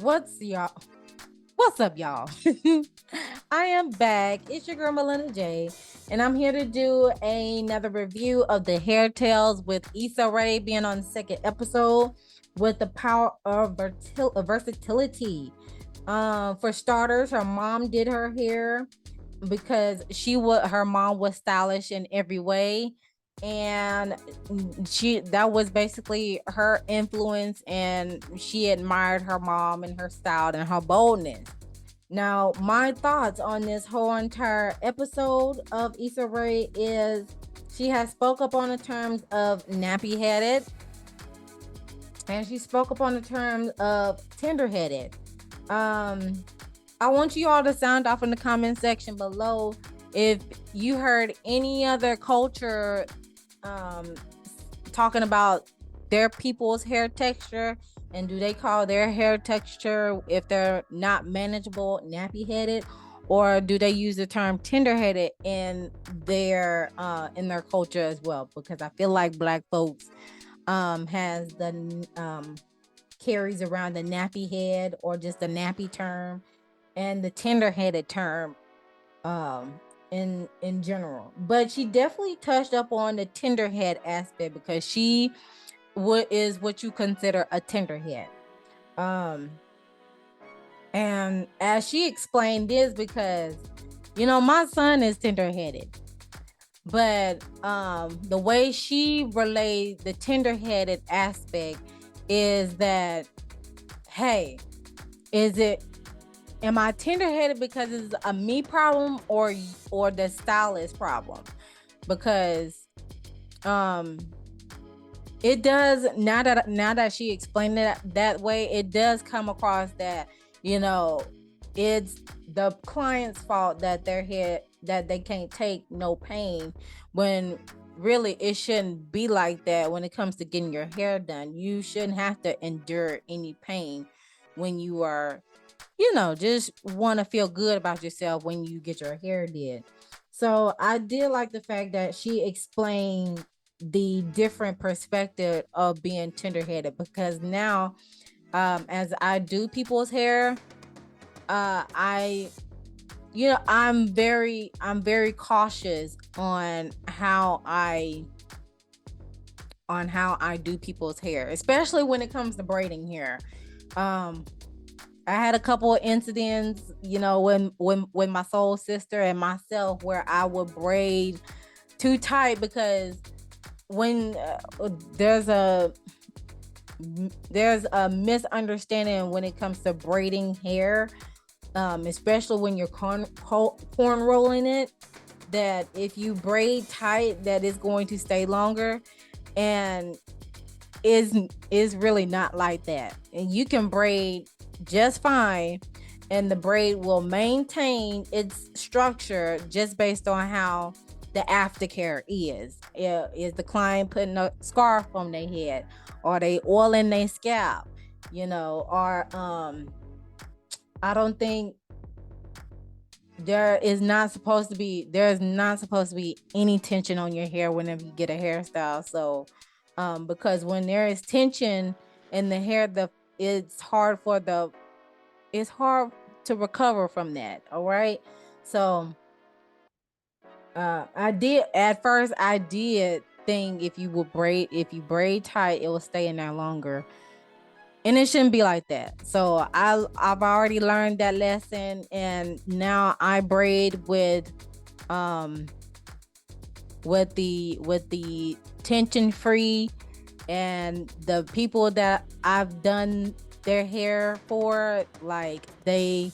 What's y'all? What's up, y'all? I am back. It's your girl Molinda Jae, and I'm here to do another review of the Hair Tales with Issa Rae being on the second episode with the power of versatility. For starters, her mom did her hair because her mom was stylish in every way, and that was basically her influence, and she admired her mom and her style and her boldness. Now, my thoughts on this whole entire episode of Issa Rae is she has spoke up on the terms of nappy headed, and she spoke up on the terms of tender headed. um I want you all to sound off in the comment section below if you heard any other culture um talking about their people's hair texture, and do they call their hair texture, if they're not manageable, nappy headed, or do they use the term tender headed in their culture as well? Because I feel like black folks has the carries around the nappy head or just the nappy term and the tender headed term um in general. But she definitely touched up on the tender head aspect because she is what you consider a tender head. um and as she explained this, because my son is tender headed, but the way she relayed the tender headed aspect is that, hey, is it am I tender headed because it's a me problem or the stylist problem? Because um it does, now that she explained it that way, it does come across that it's the client's fault that their head that they can't take no pain, when really it shouldn't be like that. When it comes to getting your hair done, you shouldn't have to endure any pain when you are just want to feel good about yourself when you get your hair did. So I did like the fact that she explained the different perspective of being tender-headed, because now as I do people's hair, I I'm very cautious on how I do people's hair, especially when it comes to braiding hair. um I had a couple of incidents, when my soul sister and myself, where I would braid too tight, because when there's a misunderstanding when it comes to braiding hair, especially when you're corn rolling it, that if you braid tight, that it's going to stay longer, and is really not like that. And you can braid just fine, and the braid will maintain its structure just based on how the aftercare is. Is the client putting a scarf on their head, or they oiling their scalp, or I don't think there's not supposed to be any tension on your hair whenever you get a hairstyle. So because when there is tension in the hair, it's hard to recover from that. All right. So I did think, if you braid tight, it will stay in there longer, and it shouldn't be like that. So I've already learned that lesson, and now I braid um with the tension free, and the people that I've done their hair for, like, they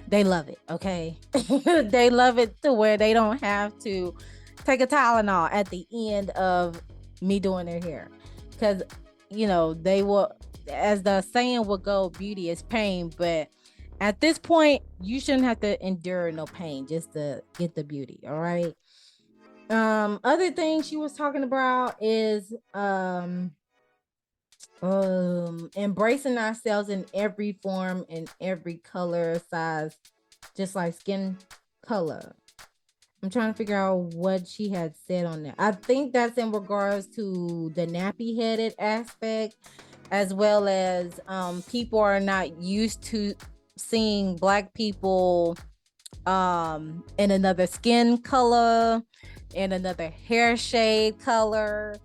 love it. Okay. They love it to where they don't have to take a Tylenol at the end of me doing their hair, because they will, as the saying would go, beauty is pain. But at this point, you shouldn't have to endure no pain just to get the beauty. All right. Other thing she was talking about is embracing ourselves in every form, in every color, size, just like skin color. I'm trying to figure out what she had said on that. I think that's in regards to the nappy headed aspect, as well as people are not used to seeing black people in another skin color, in another hair shade color,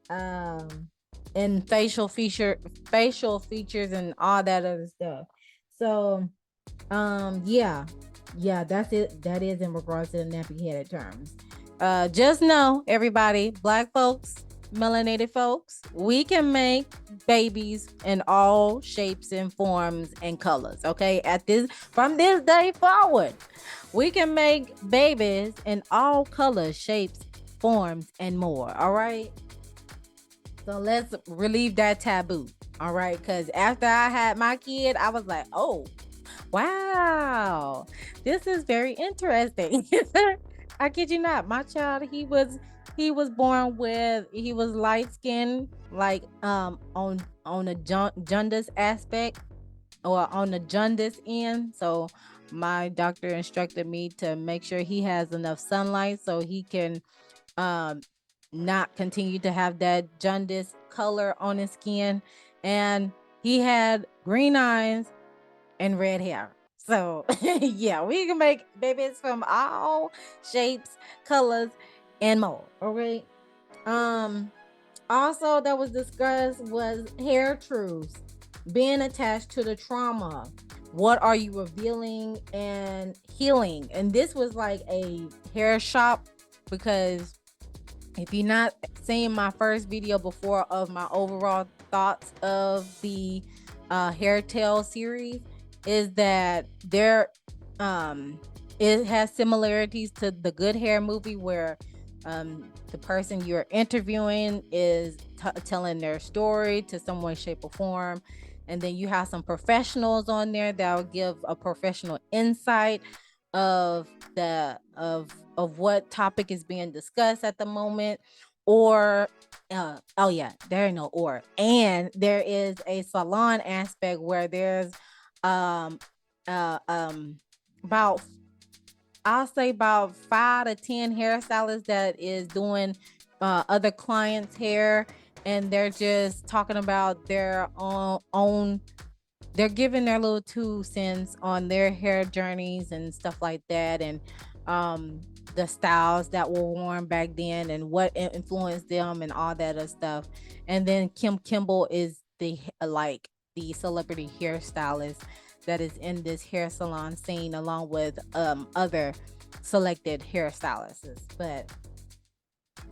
um and facial features and all that other stuff. So yeah, that's it. That is in regards to the nappy headed terms. Just know, everybody, black folks, melanated folks, we can make babies in all shapes and forms and colors. Okay, from this day forward, we can make babies in all colors, shapes, forms, and more. All right. So let's relieve that taboo. All right, because after I had my kid, I was like, oh, wow, this is very interesting. I kid you not. My child, he was born with he was light skinned, like on a jaundice aspect or on the jaundice end. So my doctor instructed me to make sure he has enough sunlight so he can um not continue to have that jaundice color on his skin. And he had green eyes and red hair. So yeah, we can make babies from all shapes, colors, and more. All right. Um, Also that was discussed was hair truths, being attached to the trauma. What are you revealing and healing? And this was like a hair shop, because if you're not seeing my first video before of my overall thoughts of the hair tale series, is that there it has similarities to the Good Hair movie, where the person you're interviewing is telling their story to some way, shape, or form, and then you have some professionals on there that will give a professional insight of of what topic is being discussed at the moment. Or oh yeah, there ain't no or. And there is a salon aspect where there's um about, I'll say about 5 to 10 hairstylists that is doing other clients' hair, and they're just talking about their own. They're giving their little 2 cents on their hair journeys and stuff like that, and the styles that were worn back then and what influenced them and all that other stuff. And then Kim Kimball is the celebrity hairstylist that is in this hair salon scene, along with other selected hairstylists. But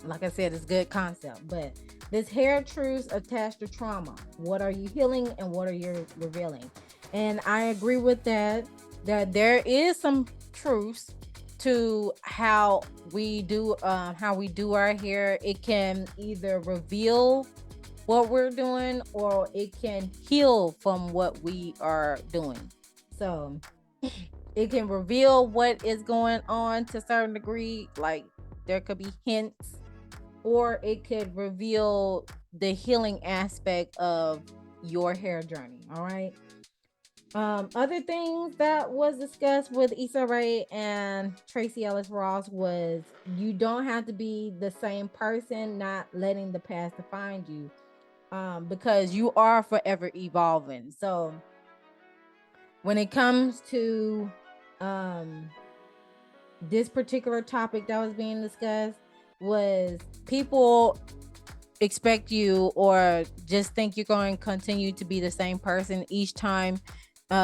like I said, it's good concept. But this hair truths attached to trauma. What are you healing and what are you revealing? And I agree with that. That there is some truths to how we do our hair. It can either reveal what we're doing, or it can heal from what we are doing. So it can reveal what is going on to a certain degree, like there could be hints, or it could reveal the healing aspect of your hair journey. All right. Other things that was discussed with Issa Rae and Tracy Ellis Ross was, you don't have to be the same person, not letting the past define you, because you are forever evolving. So when it comes to this particular topic that was being discussed, was people expect you or just think you're going to continue to be the same person each time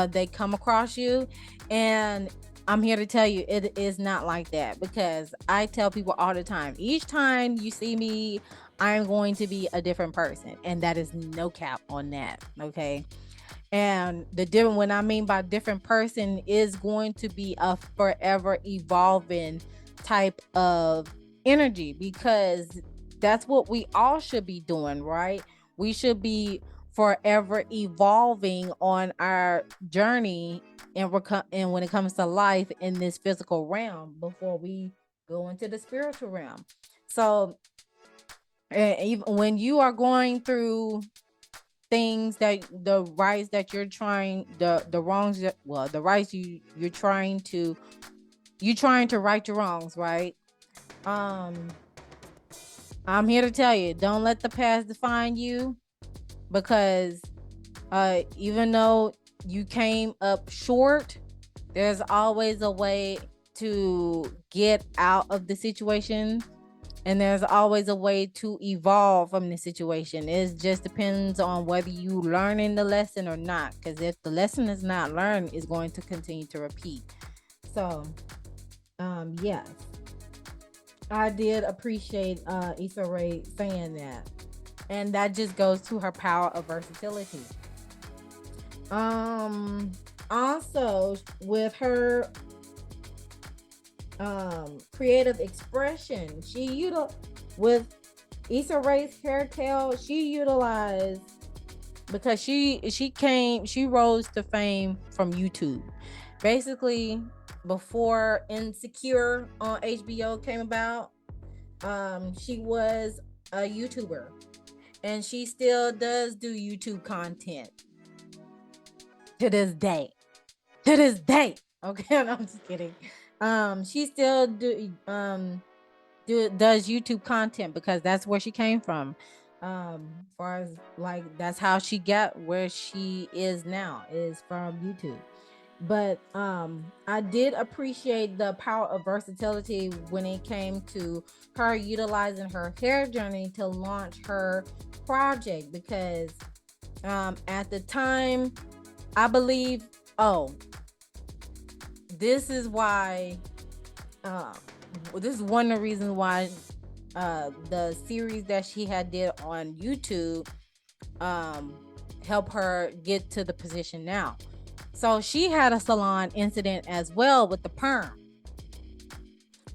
they come across you. And I'm here to tell you, it is not like that, because I tell people all the time, each time you see me, I'm going to be a different person, and that is no cap on that. Okay. And the different, when I mean by different person, is going to be a forever evolving type of energy, because that's what we all should be doing, right? We should be forever evolving on our journey, and when it comes to life in this physical realm, before we go into the spiritual realm. So even when you are going through things, that the rights that you're trying, the wrongs that, well, the rights you're trying to right your wrongs, right? I'm here to tell you, don't let the past define you. because even though you came up short, there's always a way to get out of the situation, and there's always a way to evolve from the situation. It just depends on whether you learning the lesson or not, because if the lesson is not learned, it's going to continue to repeat. So yes, I did appreciate Issa Rae saying that, and that just goes to her power of versatility. um Also, with her creative expression, with Issa Rae's hair tale, she utilized, because she rose to fame from YouTube. Basically, before Insecure on HBO came about, she was a YouTuber, and she still does do YouTube content to this day. To this day. Okay, no, I'm just kidding. She still does YouTube content because that's where she came from. Far as like, that's how she got where she is now, is from YouTube. But I did appreciate the power of versatility when it came to her utilizing her hair journey to launch her project, because at the time, I believe, oh, this is why this is one of the reasons why the series that she had did on YouTube help her get to the position now. So she had a salon incident as well with the perm,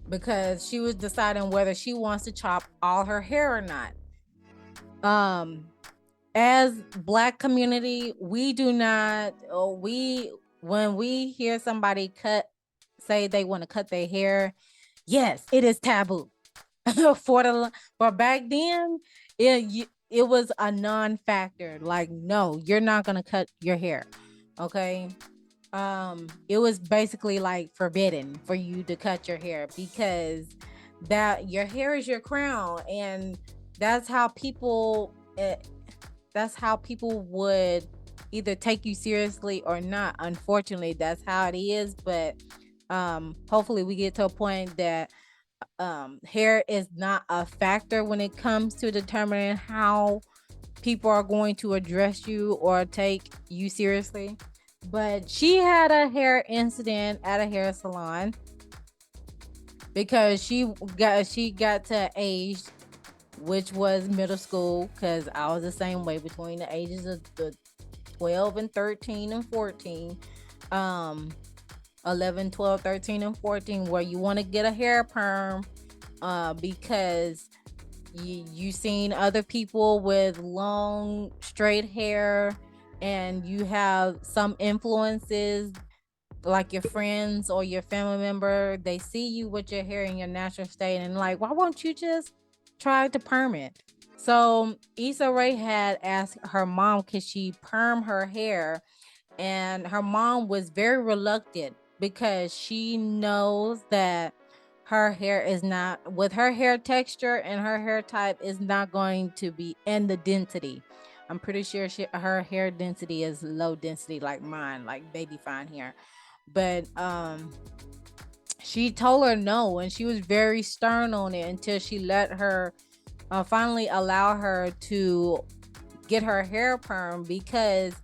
because she was deciding whether she wants to chop all her hair or not. As Black community, we do not, when we hear somebody say they want to cut their hair, yes, it is taboo. For back then, it was a non-factor. Like, no, you're not gonna cut your hair. Okay. It was basically like forbidden for you to cut your hair, because that your hair is your crown, and that's how people would either take you seriously or not. Unfortunately, that's how it is. But hopefully we get to a point that hair is not a factor when it comes to determining how people are going to address you or take you seriously. But she had a hair incident at a hair salon because she got to age, which was middle school, because I was the same way, between the ages of the 12 and 13 and 14, 11, 12, 13 and 14, where you want to get a hair perm because you seen other people with long straight hair, and you have some influences, like your friends or your family member, they see you with your hair in your natural state and like, why won't you just try to perm it? So Issa Rae had asked her mom, could she perm her hair? And her mom was very reluctant, because she knows that her hair is not, with her hair texture and her hair type, is not going to be, and the density, I'm pretty sure her hair density is low density like mine, like baby fine hair. But she told her no, and she was very stern on it until she let her finally allow her to get her hair perm, because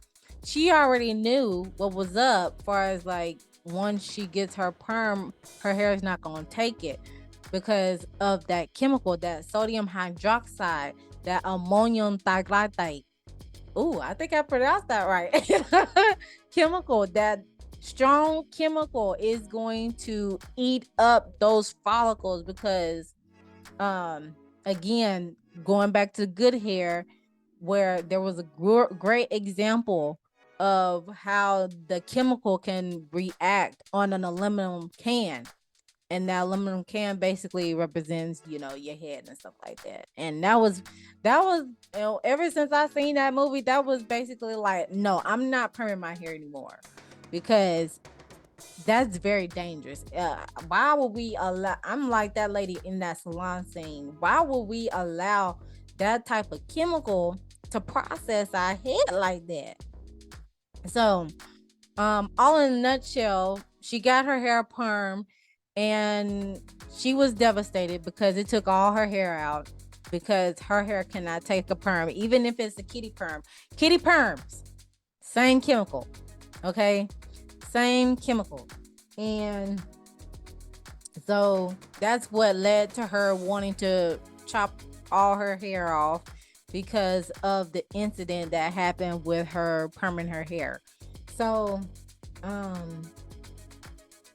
she already knew what was up, far as like, once she gets her perm, her hair is not going to take it because of that chemical, that sodium hydroxide, that ammonium thioglycate. Ooh, I think I pronounced that right. Chemical, that strong chemical, is going to eat up those follicles, because again, going back to good hair, where there was a great example of how the chemical can react on an aluminum can, and that aluminum can basically represents, your head and stuff like that. And that was ever since I seen that movie, that was basically like, no, I'm not perming my hair anymore, because that's very dangerous. Why would we allow, I'm like that lady in that salon scene, why would we allow that type of chemical to process our head like that. So, all in a nutshell, she got her hair perm, and she was devastated because it took all her hair out, because her hair cannot take a perm, even if it's a kitty perm. Kitty perms, same chemical, okay? Same chemical. And so that's what led to her wanting to chop all her hair off, because of the incident that happened with her perming her hair. So,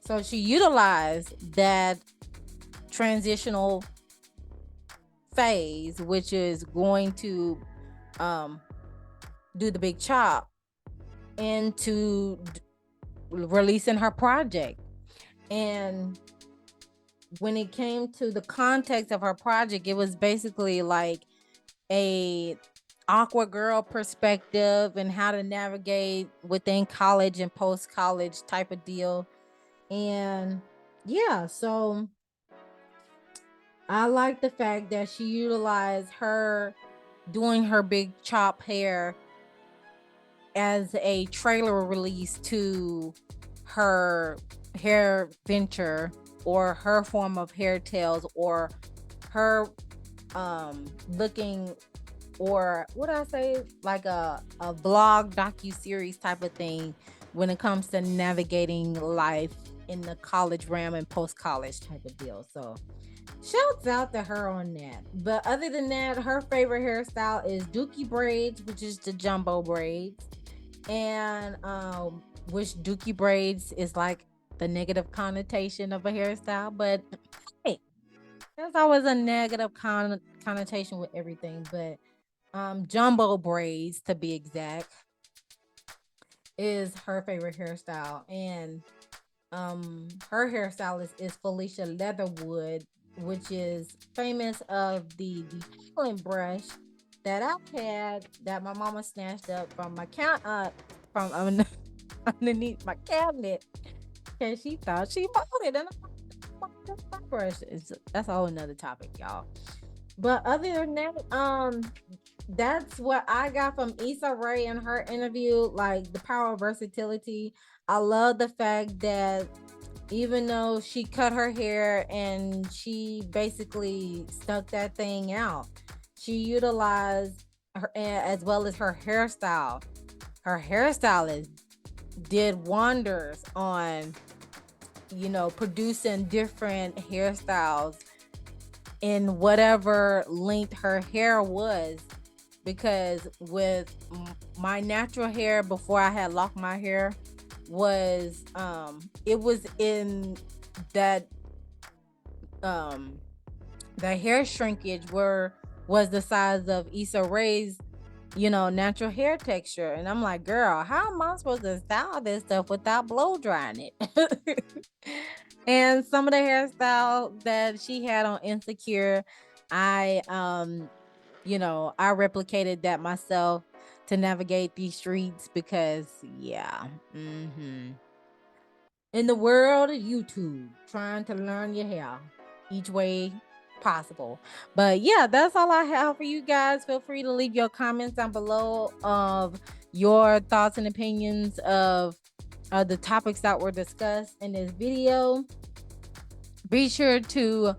so she utilized that transitional phase, which is going to do the big chop, into releasing her project. And when it came to the context of her project, it was basically like a awkward girl perspective and how to navigate within college and post college type of deal. And yeah, so I like the fact that she utilized her doing her big chop hair as a trailer release to her hair venture, or her form of hair tales, or her looking, or what I say, like a vlog docu-series type of thing when it comes to navigating life in the college realm and post-college type of deal. So shouts out to her on that. But other than that, her favorite hairstyle is dookie braids, which is the jumbo braids. And which dookie braids is like the negative connotation of a hairstyle, but hey, there's always a negative connotation with everything. But jumbo braids, to be exact, is her favorite hairstyle. And her hairstylist is Felicia Leatherwood, which is famous of the detailing brush that I had, that my mama snatched up from my from underneath my cabinet, because she thought she bought it, and my brush. That's a whole another topic, y'all. But other than that, that's what I got from Issa Rae in her interview, like the power of versatility. I love the fact that even though she cut her hair and she basically stuck that thing out, she utilized her, as well as her hairstyle. Her hairstylist did wonders on, producing different hairstyles in whatever length her hair was. Because with my natural hair, before I had locked my hair, was it was in that the hair shrinkage was the size of Issa Rae's natural hair texture. And I'm like, girl, how am I supposed to style this stuff without blow drying it? And some of the hairstyle that she had on Insecure, I I replicated that myself to navigate these streets, because in the world of YouTube, trying to learn your hair each way possible. But yeah, that's all I have for you guys. Feel free to leave your comments down below of your thoughts and opinions of the topics that were discussed in this video. Be sure to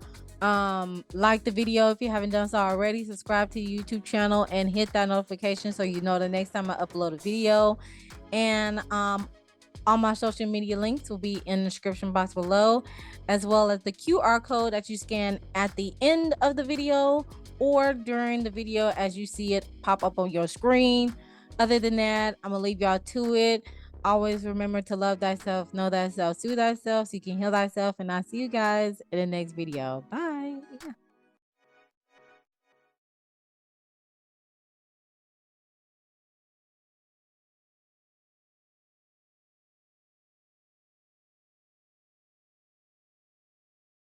like the video if you haven't done so already. Subscribe to the YouTube channel and hit that notification so you know the next time I upload a video. And all my social media links will be in the description box below, as well as the QR code that you scan at the end of the video or during the video as you see it pop up on your screen. Other than that, I'm gonna leave y'all to it. Always remember to love thyself, know thyself, soothe thyself, so you can heal thyself. And I'll see you guys in the next video. Bye.